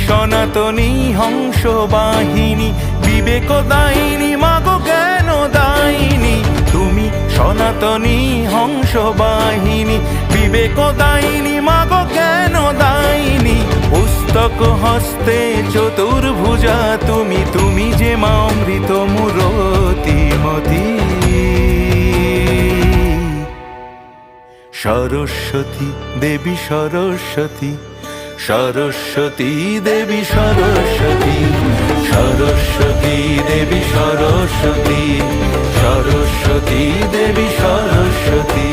সনাতনী হংস বাহিনী, বিবেক দায়িনী মাগো জ্ঞান দায়িনী। তুমি সনাতনী হংস বাহিনী, বিবেক দায়িনী মাগো জ্ঞান দায়িনী। পুস্তক হস্তে চতুর্ভুজা তুমি, তুমি যে মা অমৃত মূরতিমতী। সরস্বতী দেবী সরস্বতী, সরস্বতী দেবী সরস্বতী, সরস্বতী দেবী সরস্বতী, সরস্বতী দেবী সরস্বতী।